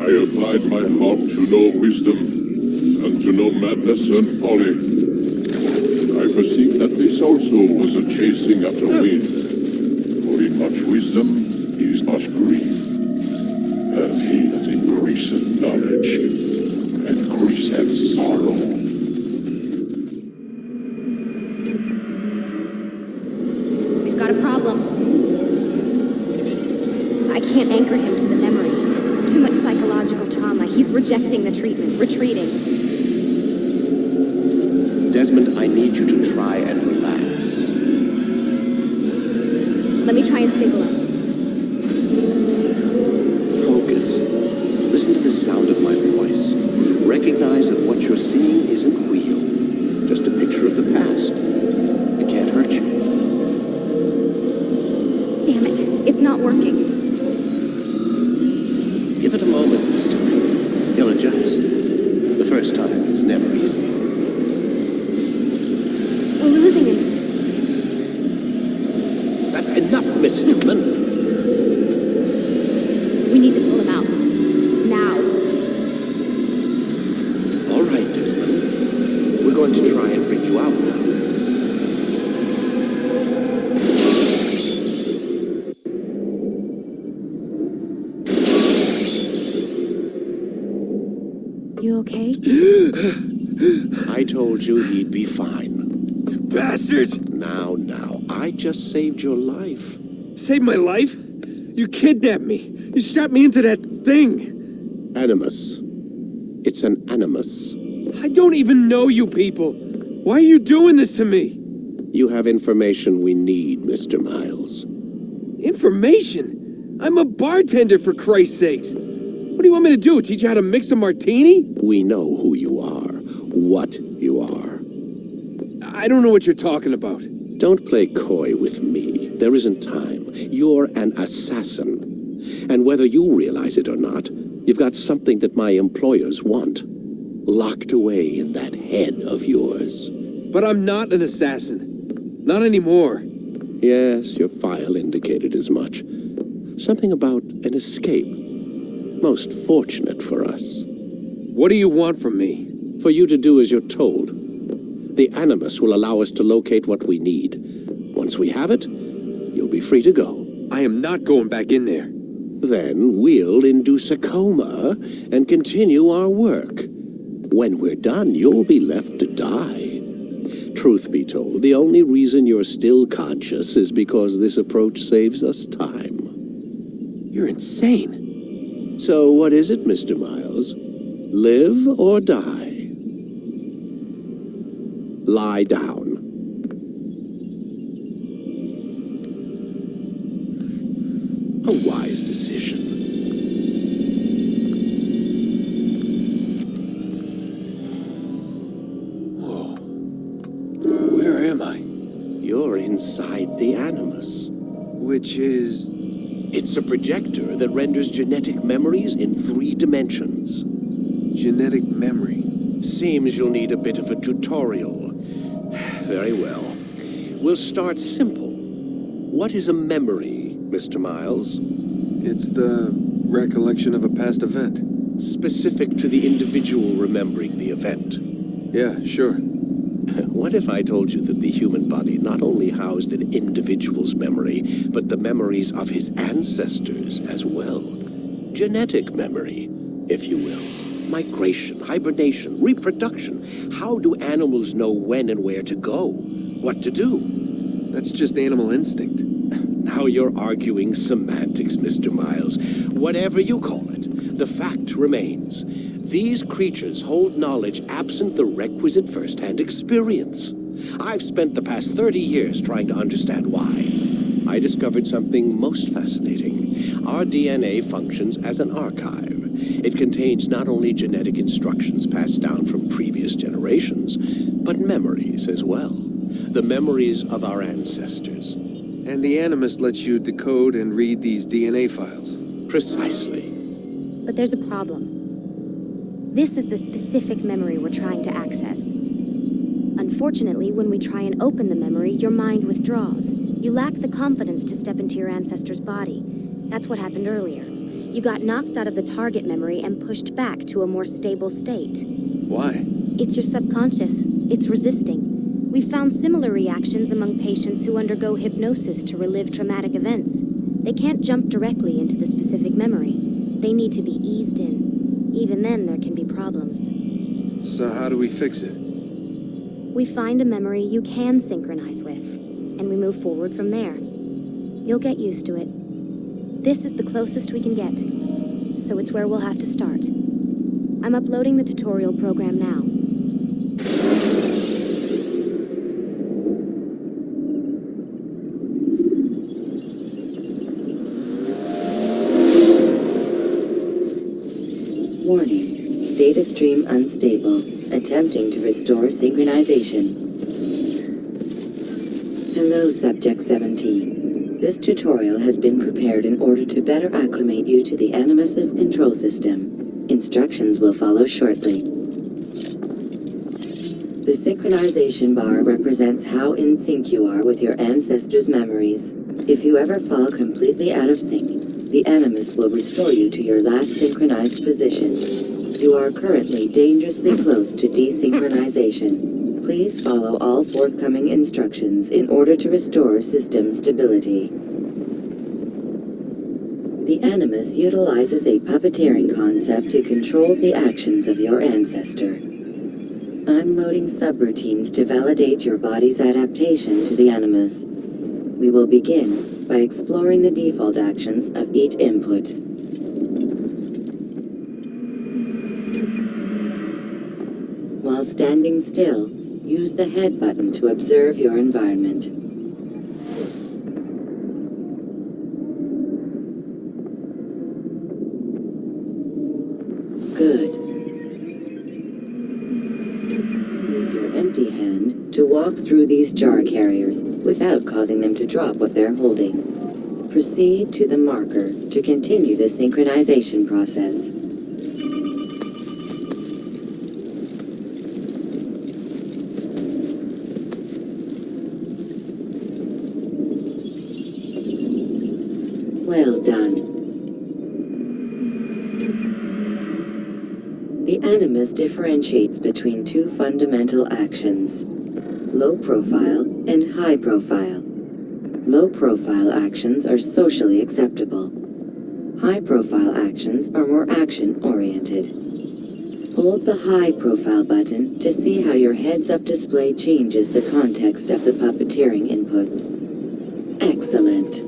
I applied my heart to know wisdom, and to know madness and folly. I perceived that this also was a chasing after wind. For in much wisdom is much grief, and he that increaseth knowledge increaseth sorrow. We've got a problem. I can't anchor him to the memory. Too much psychological trauma. He's rejecting the treatment, retreating. Desmond, I need you to try and relax. Let me try and stabilize him. Focus. Listen to the sound of my voice. Recognize that what you're seeing isn't real. Just a picture of the past. It can't hurt you. Damn it. It's not working. Give it a moment, mister. He'll adjust. The first time is never easy. We're losing him. That's enough, Miss Stillman. We need to pull him out. Now. All right, Desmond. We're going to try and bring you out now. You okay? I told you he'd be fine. Bastards! Now, I just saved your life. Saved my life? You kidnapped me. You strapped me into that thing. Animus. It's an animus. I don't even know you people. Why are you doing this to me? You have information we need, Mr. Miles. Information? I'm a bartender, for Christ's sakes. What do you want me to do? Teach you how to mix a martini? We know who you are. What you are. I don't know what you're talking about. Don't play coy with me. There isn't time. You're an assassin. And whether you realize it or not, you've got something that my employers want. Locked away in that head of yours. But I'm not an assassin. Not anymore. Yes, your file indicated as much. Something about an escape. Most fortunate for us. What do you want from me? For you to do as you're told. The Animus will allow us to locate what we need. Once we have it, you'll be free to go. I am not going back in there. Then we'll induce a coma and continue our work. When we're done, you'll be left to die. Truth be told, the only reason you're still conscious is because this approach saves us time. You're insane. So what is it, Mr. Miles? Live or die? Lie down. A wise decision. Whoa. Where am I? You're inside the Animus. Which is... It's a projector that renders genetic memories in 3 dimensions. Genetic memory. Seems you'll need a bit of a tutorial. Very well. We'll start simple. What is a memory, Mr. Miles? It's the recollection of a past event. Specific to the individual remembering the event. Yeah, sure. What if I told you that the human body not only housed an individual's memory, but the memories of his ancestors as well? Genetic memory, if you will. Migration, hibernation, reproduction. How do animals know when and where to go? What to do? That's just animal instinct. Now you're arguing semantics, Mr. Miles. Whatever you call it, the fact remains. These creatures hold knowledge absent the requisite first-hand experience. I've spent the past 30 years trying to understand why. I discovered something most fascinating. Our DNA functions as an archive. It contains not only genetic instructions passed down from previous generations, but memories as well. The memories of our ancestors. And the Animus lets you decode and read these DNA files. Precisely. But there's a problem. This is the specific memory we're trying to access. Unfortunately, when we try and open the memory, your mind withdraws. You lack the confidence to step into your ancestor's body. That's what happened earlier. You got knocked out of the target memory and pushed back to a more stable state. Why? It's your subconscious. It's resisting. We've found similar reactions among patients who undergo hypnosis to relive traumatic events. They can't jump directly into the specific memory. They need to be eased in. Even then, there can be problems. So how do we fix it? We find a memory you can synchronize with, and we move forward from there. You'll get used to it. This is the closest we can get, so it's where we'll have to start. I'm uploading the tutorial program now. Warning. Data stream unstable. Attempting to restore synchronization. Hello, Subject 17. This tutorial has been prepared in order to better acclimate you to the Animus's control system. Instructions will follow shortly. The synchronization bar represents how in sync you are with your ancestors' memories. If you ever fall completely out of sync, the Animus will restore you to your last synchronized position. You are currently dangerously close to desynchronization. Please follow all forthcoming instructions in order to restore system stability. The Animus utilizes a puppeteering concept to control the actions of your ancestor. I'm loading subroutines to validate your body's adaptation to the Animus. We will begin by exploring the default actions of each input. While standing still, use the head button to observe your environment. Good. Use your empty hand to walk through these jar carriers without causing them to drop what they're holding. Proceed to the marker to continue the synchronization process. Well done. The Animus differentiates between two fundamental actions, low profile and high profile. Low profile actions are socially acceptable. High profile actions are more action oriented. Hold the high profile button to see how your heads-up display changes the context of the puppeteering inputs. Excellent.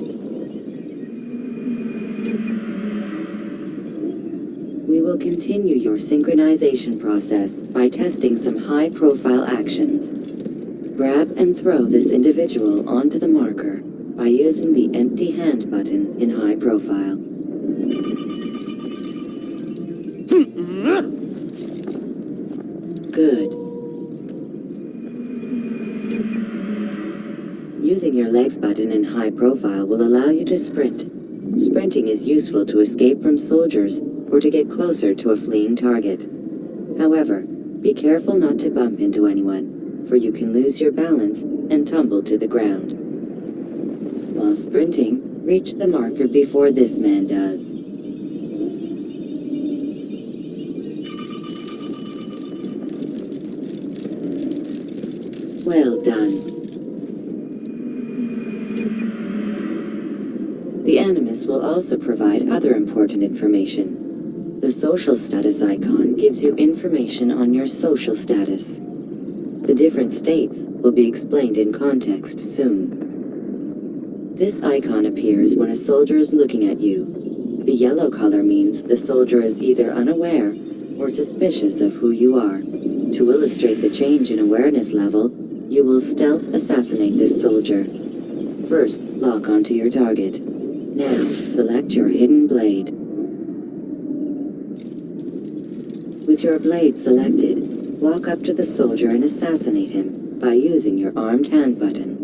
We will continue your synchronization process by testing some high-profile actions. Grab and throw this individual onto the marker by using the empty hand button in high profile. Good. Using your legs button in high profile will allow you to sprint. Sprinting is useful to escape from soldiers or to get closer to a fleeing target. However, be careful not to bump into anyone, for you can lose your balance and tumble to the ground. While sprinting, reach the marker before this man does. Well done. The Animus will also provide other important information. The social status icon gives you information on your social status. The different states will be explained in context soon. This icon appears when a soldier is looking at you. The yellow color means the soldier is either unaware or suspicious of who you are. To illustrate the change in awareness level, you will stealth assassinate this soldier. First, lock onto your target. Now, select your hidden blade. With your blade selected, walk up to the soldier and assassinate him by using your armed hand button.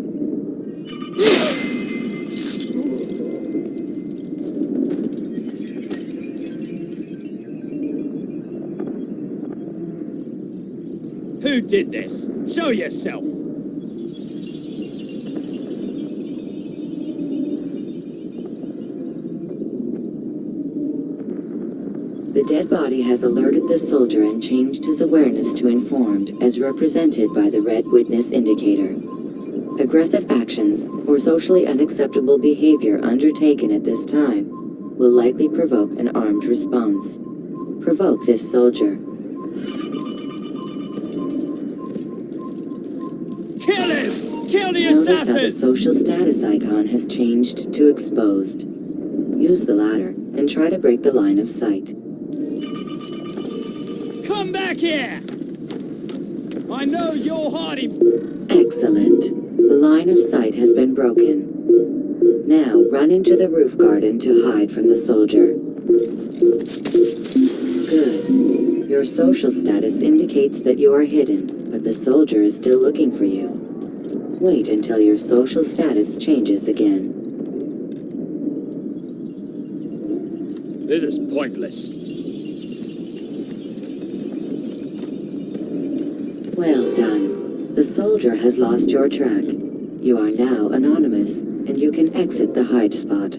Who did this? Show yourself! dead body has alerted the soldier and changed his awareness to informed, as represented by the red witness indicator. Aggressive actions or socially unacceptable behavior undertaken at this time will likely provoke an armed response. Provoke this soldier. Kill him! Kill the Notice how the assassin! social status icon has changed to exposed. Use the ladder and try to break the line of sight. Come back here! I know you're hiding. Excellent. The line of sight has been broken. Now run into the roof garden to hide from the soldier. Good. Your social status indicates that you are hidden, but the soldier is still looking for you. Wait until your social status changes again. This is pointless. Well done. The soldier has lost your track. You are now anonymous, and you can exit the hide spot.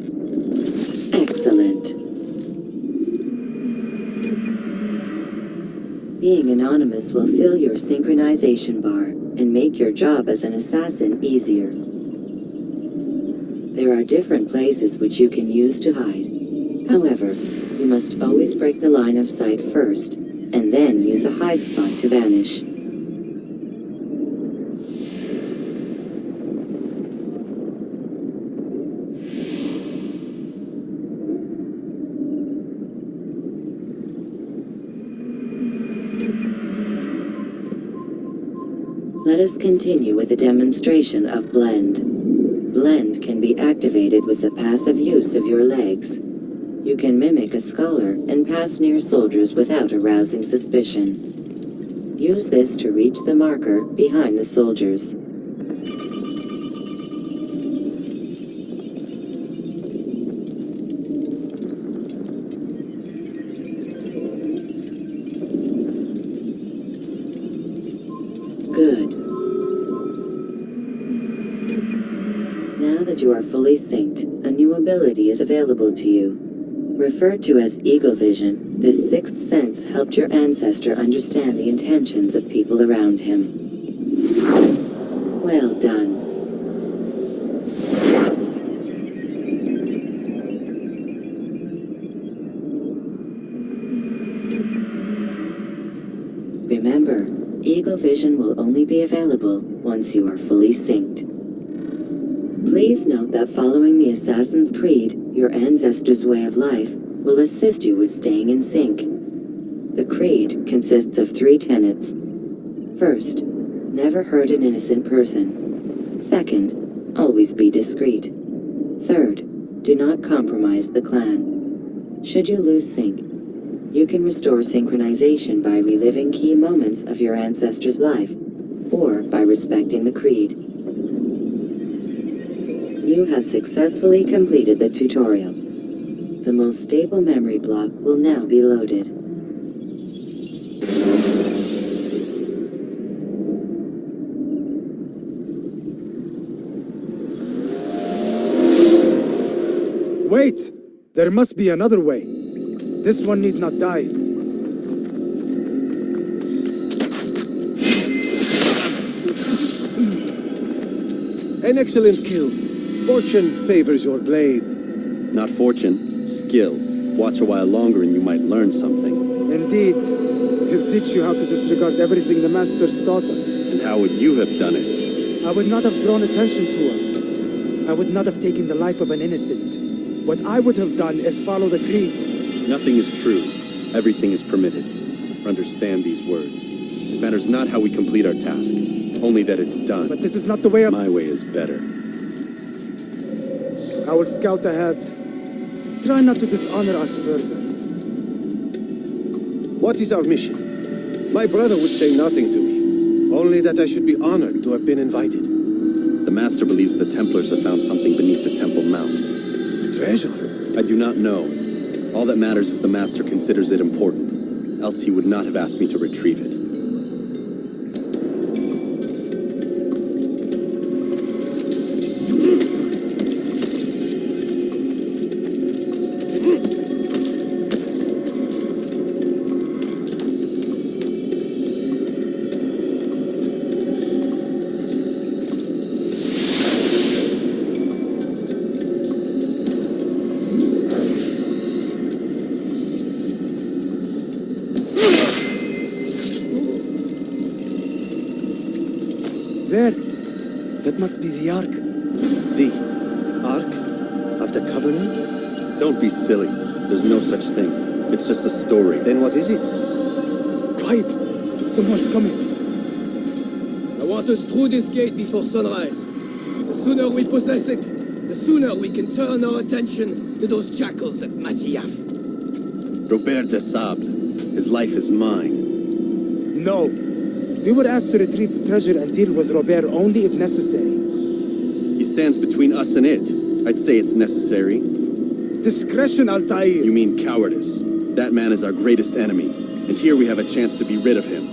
Excellent. Being anonymous will fill your synchronization bar and make your job as an assassin easier. There are different places which you can use to hide. However, you must always break the line of sight first, and then use a hide spot to vanish. Let us continue with a demonstration of Blend. Blend can be activated with the passive use of your legs. You can mimic a scholar and pass near soldiers without arousing suspicion. Use this to reach the marker behind the soldiers. Good. Now that you are fully synced, a new ability is available to you. Referred to as Eagle Vision, this sixth sense helped your ancestor understand the intentions of people around him. Well done. Remember, Eagle Vision will only be available once you are fully synced. Please note that following the Assassin's Creed, your ancestors' way of life will assist you with staying in sync. The Creed consists of 3 tenets. First, never hurt an innocent person. Second, always be discreet. Third, do not compromise the clan. Should you lose sync, you can restore synchronization by reliving key moments of your ancestor's life, or by respecting the Creed. You have successfully completed the tutorial. The most stable memory block will now be loaded. Wait! There must be another way. This one need not die. An excellent kill. Fortune favors your blade. Not fortune, skill. Watch a while longer and you might learn something. Indeed. He'll teach you how to disregard everything the Masters taught us. And how would you have done it? I would not have drawn attention to us. I would not have taken the life of an innocent. What I would have done is follow the Creed. Nothing is true. Everything is permitted. Understand these words. It matters not how we complete our task, only that it's done. But this is not the way of... My way is better. I will scout ahead. Try not to dishonor us further. What is our mission? My brother would say nothing to me, only that I should be honored to have been invited. The Master believes the Templars have found something beneath the Temple Mount. Treasure? I do not know. All that matters is the Master considers it important, else he would not have asked me to retrieve it. There. That must be the Ark. The Ark of the Covenant? Don't be silly. There's no such thing. It's just a story. Then what is it? Quiet! Someone's coming. I want us through this gate before sunrise. The sooner we possess it, the sooner we can turn our attention to those jackals at Masyaf. Robert de Sablé. His life is mine. No. We were asked to retrieve the treasure and deal with Robert only if necessary. He stands between us and it. I'd say it's necessary. Discretion, Altaïr! You mean cowardice. That man is our greatest enemy, and here we have a chance to be rid of him.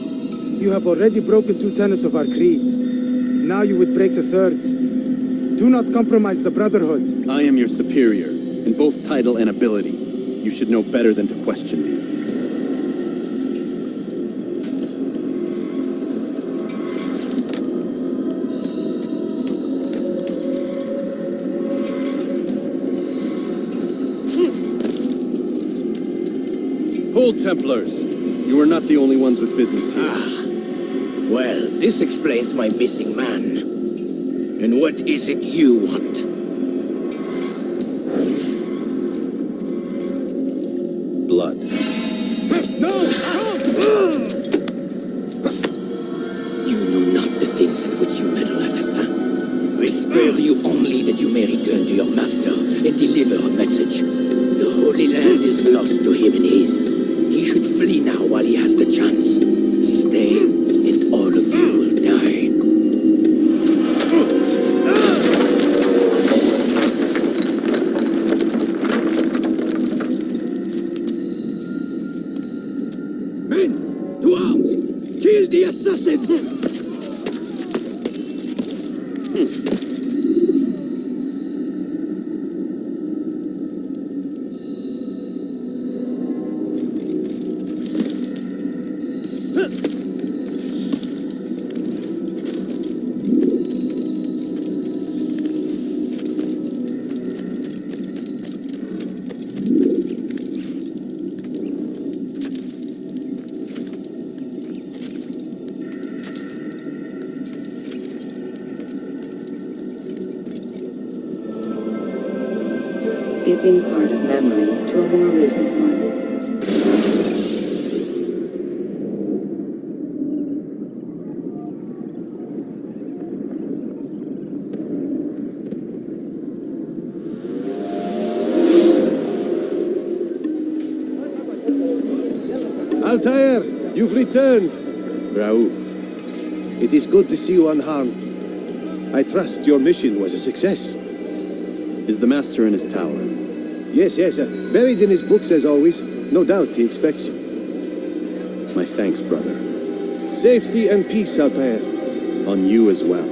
You have already broken 2 tenets of our creed. Now you would break the 3rd. Do not compromise the Brotherhood. I am your superior, in both title and ability. You should know better than to question me. Hold, Templars! You are not the only ones with business here. Well, this explains my missing man. And what is it you want? Blood. No! You know not the things in which you meddle, assassin. I spare you only that you may return to your master and deliver a message. The Holy Land is lost to him and his. He should flee now while he has the chance. Stay, and all of you will die. Men, to arms! Kill the assassins! Skipping part of memory to a more recent one. Altaïr, you've returned. Raouf. It is good to see you unharmed. I trust your mission was a success. Is the master in his tower? Yes, buried in his books as always. No doubt he expects you. My thanks, brother. Safety and peace, Altaïr. On you as well.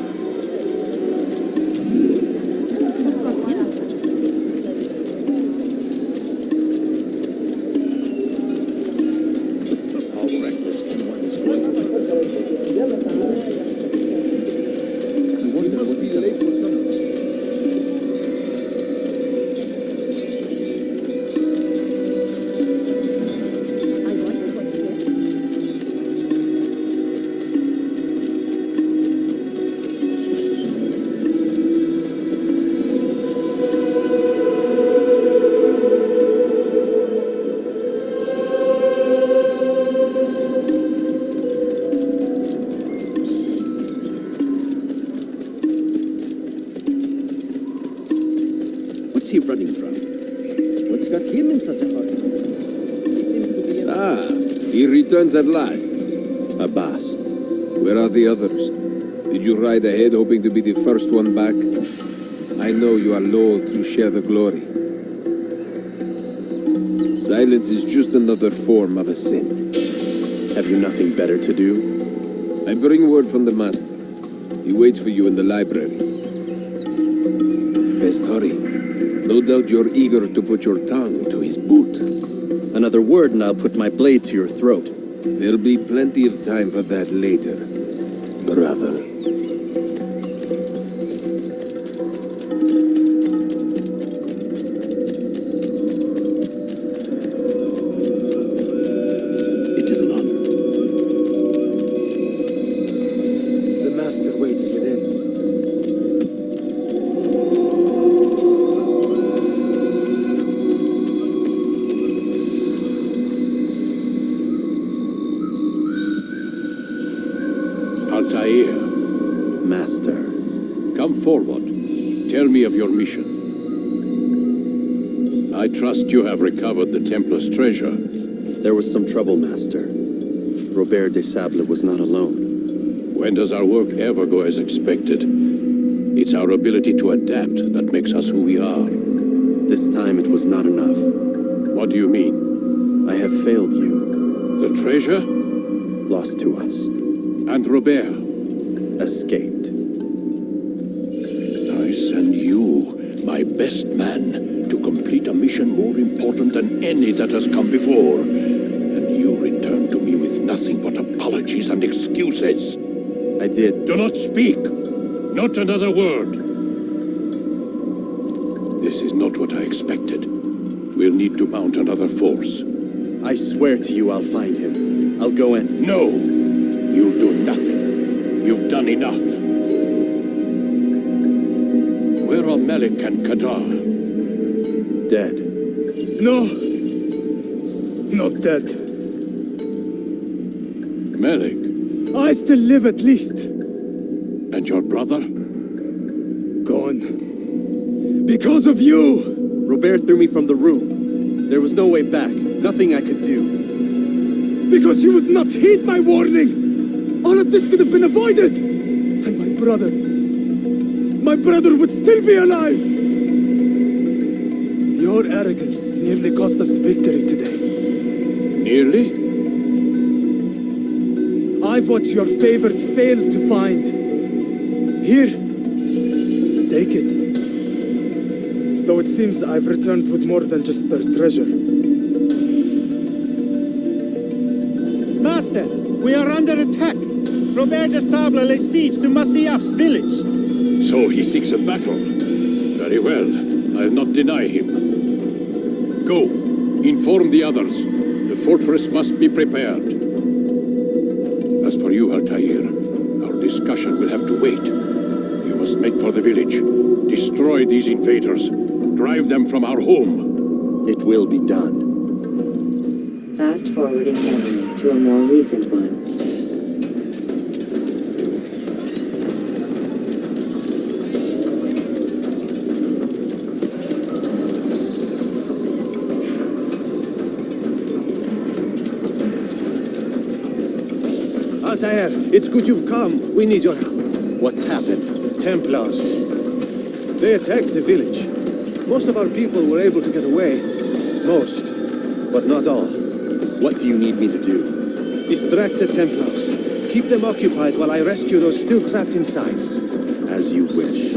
He running from? What's got him in such a hurry? He seems to be... He returns at last. Abbas. Where are the others? Did you ride ahead hoping to be the first one back? I know you are loath to share the glory. Silence is just another form of a sin. Have you nothing better to do? I bring word from the master. He waits for you in the library. Best hurry. No doubt you're eager to put your tongue to his boot. Another word and I'll put my blade to your throat. There'll be plenty of time for that later, brother. The master waits with Master. Come forward. Tell me of your mission. I trust you have recovered the Templar's treasure. There was some trouble, Master. Robert de Sablé was not alone. When does our work ever go as expected? It's our ability to adapt that makes us who we are. This time it was not enough. What do you mean? I have failed you. The treasure? Lost to us. And Robert? Escaped. I send you, my best man, to complete a mission more important than any that has come before. And you return to me with nothing but apologies and excuses. I did. Do not speak. Not another word. This is not what I expected. We'll need to mount another force. I swear to you I'll find him. I'll go in. No! You'll do nothing. You've done enough. Where are Malik and Kadar? Dead. No. Not dead. Malik? I still live at least. And your brother? Gone. Because of you! Robert threw me from the room. There was no way back. Nothing I could do. Because you would not heed my warning! All of this could have been avoided! And my brother would still be alive! Your arrogance nearly cost us victory today. Nearly? I've what your favorite failed to find. Here, take it. Though it seems I've returned with more than just their treasure. Master, we are under attack. Robert de Sablé lays siege to Masyaf's village. So he seeks a battle. Very well. I'll not deny him. Go. Inform the others. The fortress must be prepared. As for you, Altaïr, our discussion will have to wait. You must make for the village. Destroy these invaders. Drive them from our home. It will be done. Fast-forwarding memory to a more recent one. Altaïr, it's good you've come. We need your help. What's happened? Templars. They attacked the village. Most of our people were able to get away. Most, but not all. What do you need me to do? Distract the Templars. Keep them occupied while I rescue those still trapped inside. As you wish.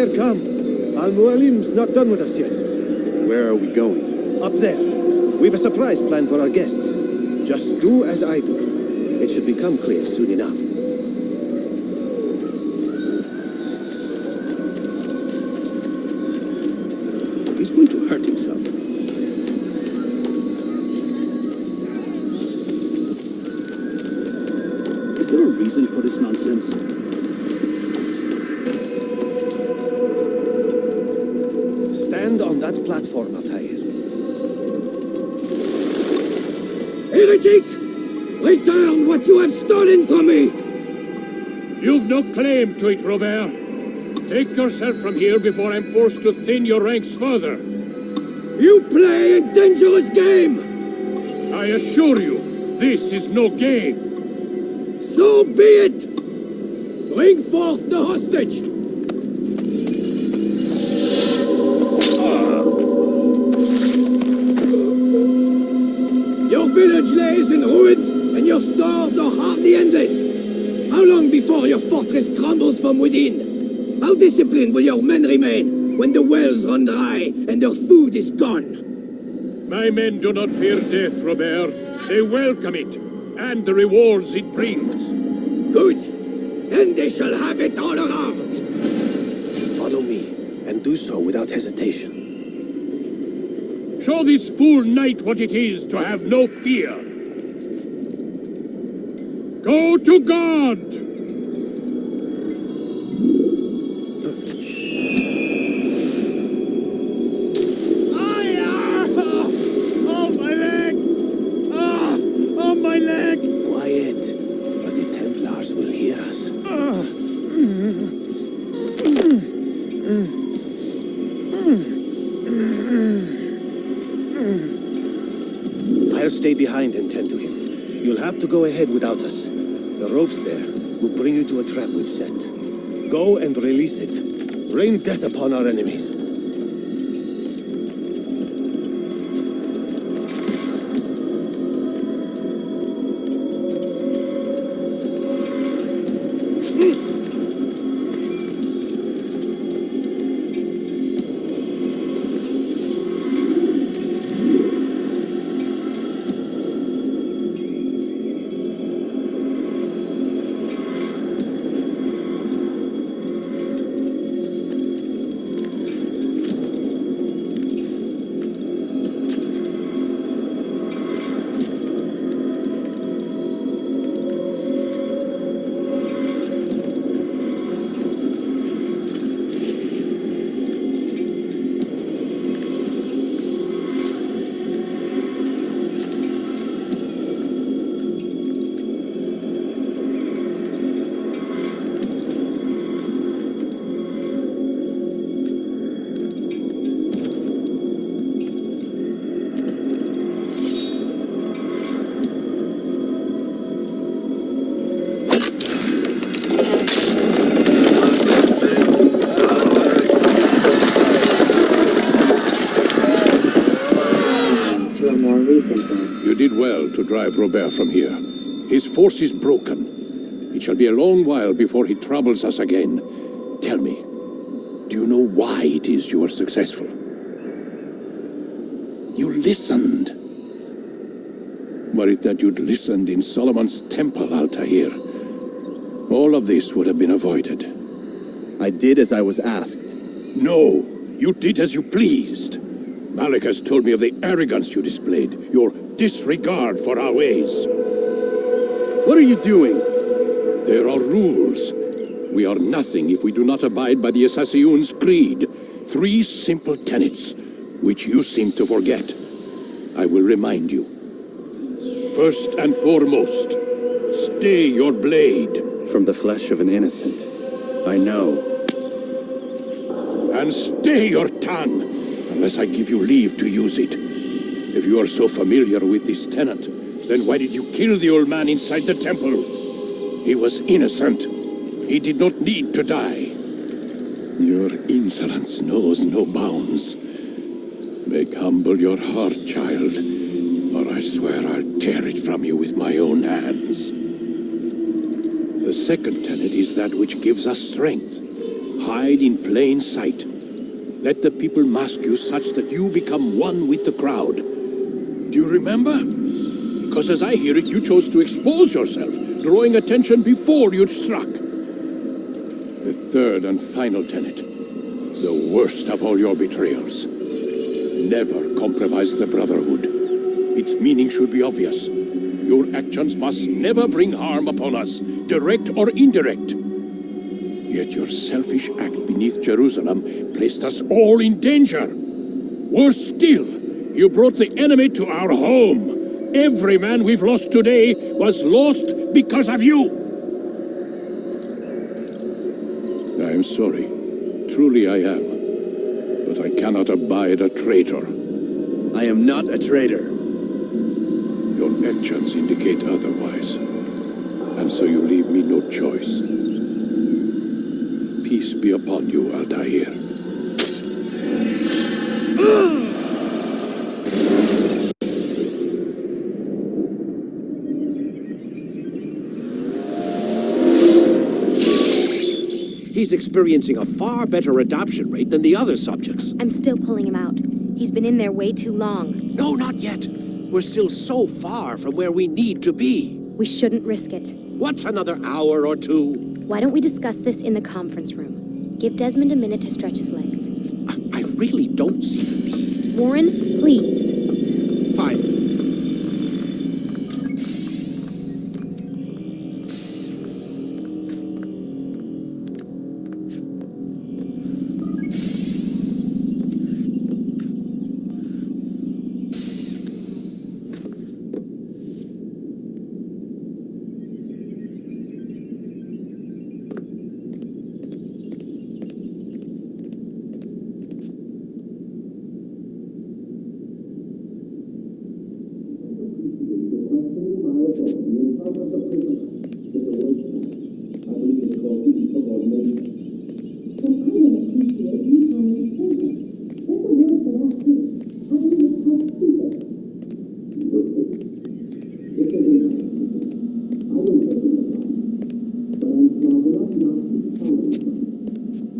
Altaïr, come. Mualim's not done with us yet. Where are we going? Up there. We've a surprise plan for our guests. Just do as I do. It should become clear soon enough. He's going to hurt himself. Is there a reason for this nonsense? Stand on that platform, Altaïr. Heretic! Return what you have stolen from me! You've no claim to it, Robert. Take yourself from here before I'm forced to thin your ranks further. You play a dangerous game! I assure you, this is no game. So be it! Bring forth the hostage! Your village lays in ruins, and your stores are hardly endless. How long before your fortress crumbles from within? How disciplined will your men remain when the wells run dry and their food is gone? My men do not fear death, Robert. They welcome it, and the rewards it brings. Good. Then they shall have it all around. Follow me, and do so without hesitation. Show this fool knight what it is to have no fear. Go to God! Oh, my leg! Oh, my leg! Quiet, or the Templars will hear us. I'll stay behind and tend to him. You'll have to go ahead without us. The ropes there will bring you to a trap we've set. Go and release it. Rain death upon our enemies. You did well to drive Robert from here. His force is broken. It shall be a long while before he troubles us again. Tell me, do you know why it is you were successful? You listened. Were it that you'd listened in Solomon's temple, Altaïr, all of this would have been avoided. I did as I was asked. No, you did as you pleased. Malik has told me of the arrogance you displayed, your disregard for our ways. What are you doing? There are rules. We are nothing if we do not abide by the Assassin's creed. 3 simple tenets, which you seem to forget. I will remind you. First and foremost, stay your blade. From the flesh of an innocent. I know. And stay your tongue, unless I give you leave to use it. If you are so familiar with this tenet, then why did you kill the old man inside the temple? He was innocent. He did not need to die. Your insolence knows no bounds. Make humble your heart, child, or I swear I'll tear it from you with my own hands. The second tenet is that which gives us strength. Hide in plain sight. Let the people mask you such that you become one with the crowd. Do you remember? Because as I hear it, you chose to expose yourself, drawing attention before you'd struck. The third and final tenet. The worst of all your betrayals. Never compromise the Brotherhood. Its meaning should be obvious. Your actions must never bring harm upon us, direct or indirect. Yet your selfish act beneath Jerusalem placed us all in danger. Worse still, you brought the enemy to our home. Every man we've lost today was lost because of you. I am sorry. Truly I am. But I cannot abide a traitor. I am not a traitor. Your actions indicate otherwise. And so you leave me no choice. Peace be upon you, Altaïr. He's experiencing a far better adoption rate than the other subjects. I'm still pulling him out. He's been in there way too long. No, not yet. We're still so far from where we need to be. We shouldn't risk it. What's another hour or two? Why don't we discuss this in the conference room? Give Desmond a minute to stretch his legs. I really don't see the need. Warren, please. Fine.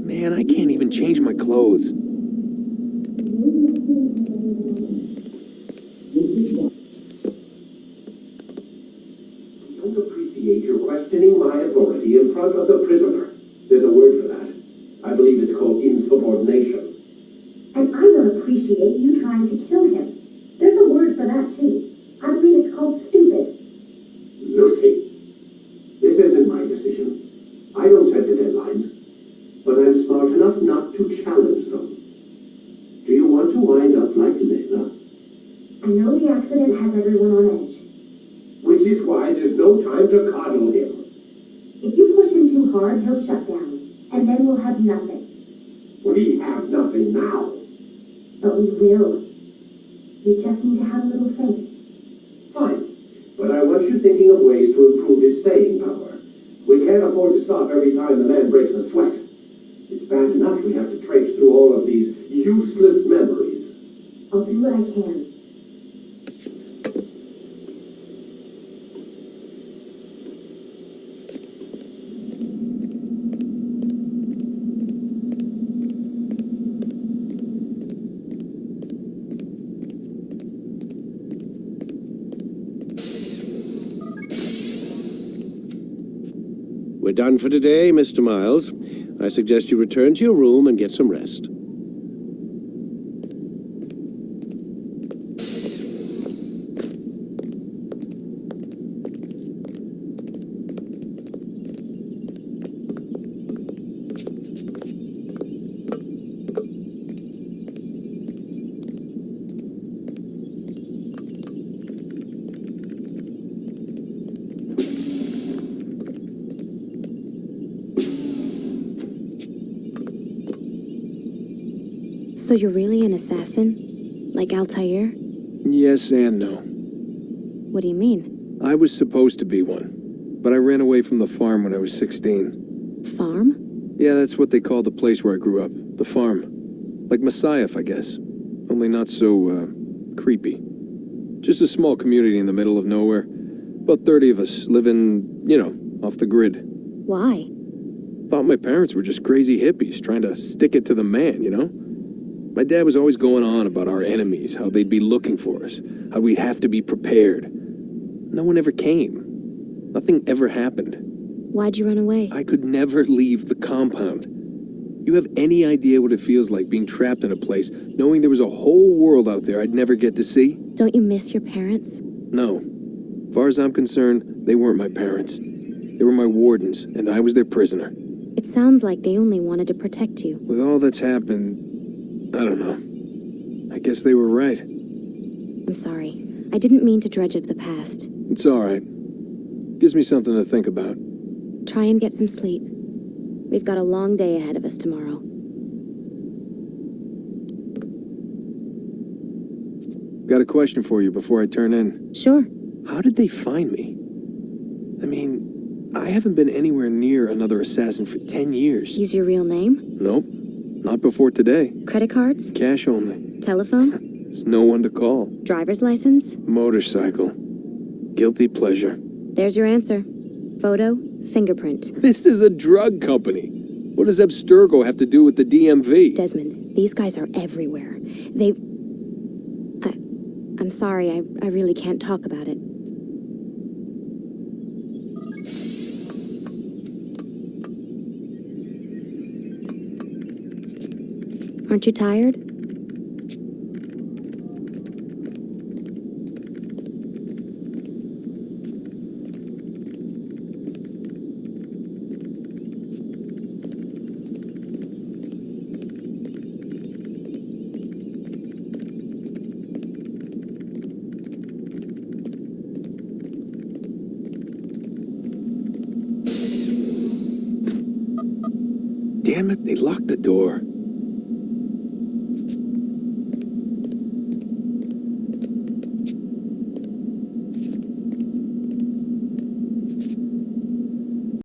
Man, I can't even change my clothes. You're questioning my authority in front of the prisoner. There's a word for that. I believe it's called insubordination. And I don't appreciate you trying to kill him. There's a word for that, too. I believe it's called stupid. Lucy, this isn't my decision. I don't set the deadlines. But I'm smart enough not to challenge them. Do you want to wind up like Layla? I know the accident has everyone on edge. Which is why there's no time to coddle him. If you push him too hard, he'll shut down. And then we'll have nothing. We have nothing now. But we will. We just need to have a little faith. Fine. But I want you thinking of ways to improve his staying power. We can't afford to stop every time the man breaks a sweat. It's bad enough we have to traipse through all of these useless memories. I'll do what I can. We're done for today, Mr. Miles. I suggest you return to your room and get some rest. So you're really an assassin? Like Altaïr? Yes and no. What do you mean? I was supposed to be one, but I ran away from the farm when I was 16. Farm? Yeah, that's what they call the place where I grew up. The farm. Like Masyaf, I guess. Only not so, creepy. Just a small community in the middle of nowhere. About 30 of us living, you know, off the grid. Why? thought my parents were just crazy hippies trying to stick it to the man, you know? My dad was always going on about our enemies, how they'd be looking for us, how we'd have to be prepared. No one ever came. Nothing ever happened. Why'd you run away? I could never leave the compound. You have any idea what it feels like being trapped in a place, knowing there was a whole world out there I'd never get to see? Don't you miss your parents? No. As far as I'm concerned, they weren't my parents. They were my wardens, and I was their prisoner. It sounds like they only wanted to protect you. With all that's happened, I don't know. I guess they were right. I'm sorry. I didn't mean to dredge up the past. It's all right. Gives me something to think about. Try and get some sleep. We've got a long day ahead of us tomorrow. Got a question for you before I turn in. Sure. How did they find me? I mean, I haven't been anywhere near another assassin for 10 years. Use your real name? Nope. Not before today. Credit cards? Cash only. Telephone? There's no one to call. Driver's license? Motorcycle. Guilty pleasure. There's your answer. Photo, fingerprint. This is a drug company. What does Abstergo have to do with the DMV? Desmond, these guys are everywhere. I'm sorry, I really can't talk about it. Aren't you tired? Damn it, they locked the door.